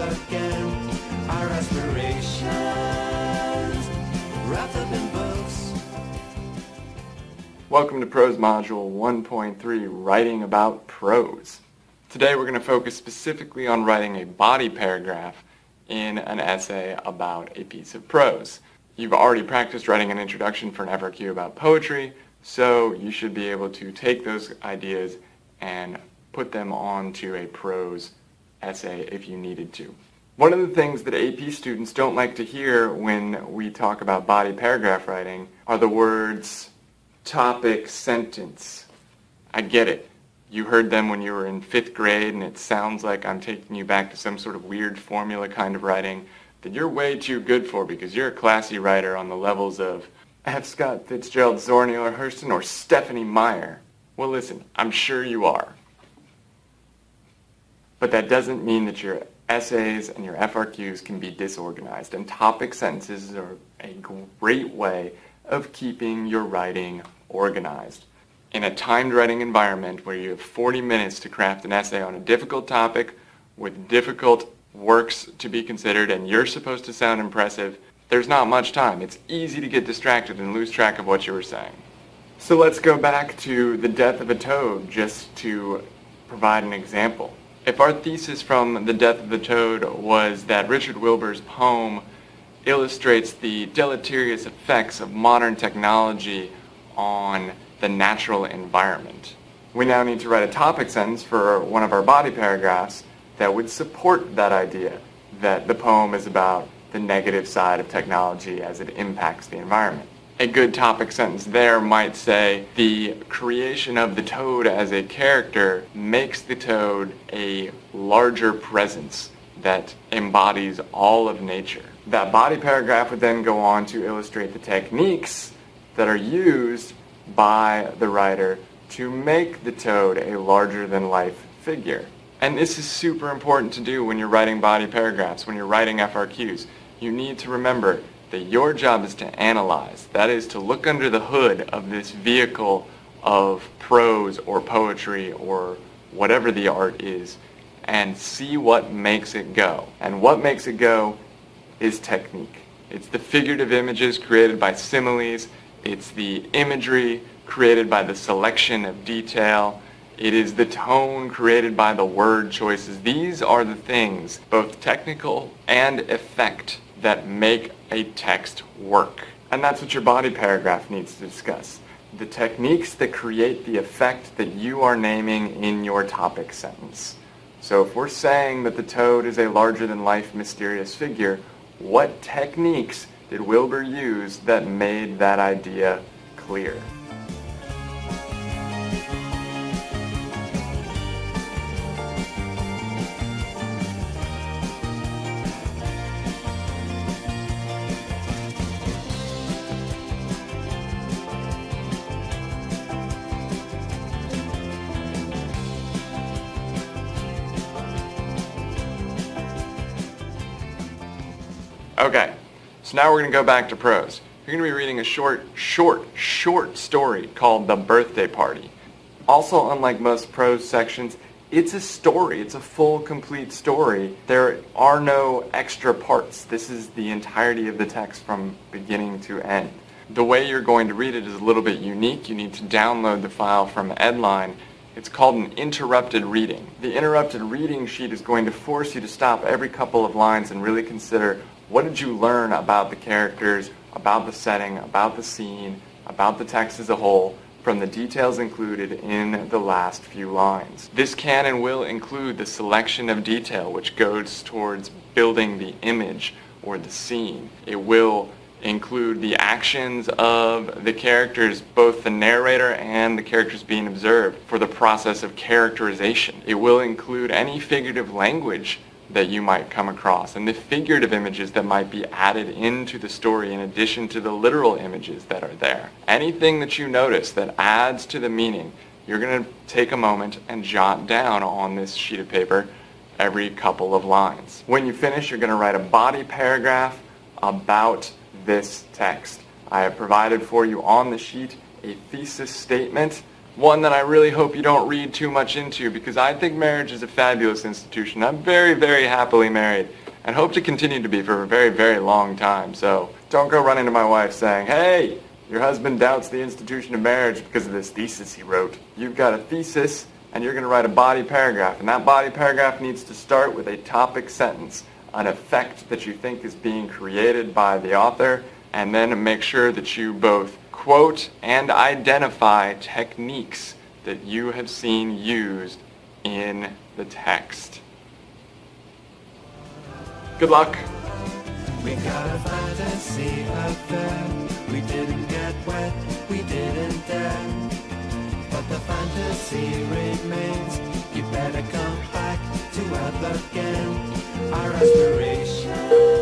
again. Our aspirations wrapped up in books. Welcome to Prose Module 1.3, Writing About Prose. Today we're going to focus specifically on writing a body paragraph in an essay about a piece of prose. You've already practiced writing an introduction for an FRQ about poetry, so you should be able to take those ideas and put them onto a prose essay if you needed to. One of the things that AP students don't like to hear when we talk about body paragraph writing are the words topic, sentence. I get it. You heard them when you were in 5th grade, and it sounds like I'm taking you back to some sort of weird formula kind of writing that you're way too good for because you're a classy writer on the levels of F. Scott Fitzgerald, Zora Neale Hurston, or Stephanie Meyer. Well, listen, I'm sure you are. But that doesn't mean that your essays and your FRQs can be disorganized, and topic sentences are a great way of keeping your writing organized. In a timed writing environment where you have 40 minutes to craft an essay on a difficult topic with difficult works to be considered and you're supposed to sound impressive, there's not much time. It's easy to get distracted and lose track of what you were saying. So let's go back to The Death of a Toad just to provide an example. If our thesis from The Death of the Toad was that Richard Wilbur's poem illustrates the deleterious effects of modern technology on the natural environment, we now need to write a topic sentence for one of our body paragraphs that would support that idea, that the poem is about the negative side of technology as it impacts the environment. A good topic sentence there might say, the creation of the toad as a character makes the toad a larger presence that embodies all of nature. That body paragraph would then go on to illustrate the techniques that are used by the writer to make the toad a larger-than-life figure. And this is super important to do when you're writing body paragraphs, when you're writing FRQs. You need to remember that your job is to analyze, that is to look under the hood of this vehicle of prose or poetry or whatever the art is, and see what makes it go. And what makes it go is technique. It's the figurative images created by similes, it's the imagery created by the selection of detail, it is the tone created by the word choices. These are the things, both technical and effect, that make a text work. And that's what your body paragraph needs to discuss. The techniques that create the effect that you are naming in your topic sentence. So if we're saying that the toad is a larger-than-life mysterious figure, what techniques did Wilbur use that made that idea clear? Okay, so now we're going to go back to prose. You're going to be reading a short story called The Birthday Party. Also, unlike most prose sections, it's a story. It's a full, complete story. There are no extra parts. This is the entirety of the text from beginning to end. The way you're going to read it is a little bit unique. You need to download the file from Edline. It's called an interrupted reading. The interrupted reading sheet is going to force you to stop every couple of lines and really consider, what did you learn about the characters, about the setting, about the scene, about the text as a whole, from the details included in the last few lines. This can and will include the selection of detail, which goes towards building the image or the scene. It will include the actions of the characters, both the narrator and the characters being observed, for the process of characterization. It will include any figurative language that you might come across and the figurative images that might be added into the story in addition to the literal images that are there. Anything that you notice that adds to the meaning, you're going to take a moment and jot down on this sheet of paper every couple of lines. When you finish, you're going to write a body paragraph about this text. I have provided for you on the sheet a thesis statement one that I really hope you don't read too much into, because I think marriage is a fabulous institution. I'm very, very happily married and hope to continue to be for a very, very long time. So don't go running to my wife saying, hey, your husband doubts the institution of marriage because of this thesis he wrote. You've got a thesis and you're going to write a body paragraph, and that body paragraph needs to start with a topic sentence, an effect that you think is being created by the author, and then make sure that you both quote and identify techniques that you have seen used in the text. Good luck. We got a fantasy affair. We didn't get wet, we didn't dare. But the fantasy remains. You better come back to Earth again. Our aspiration.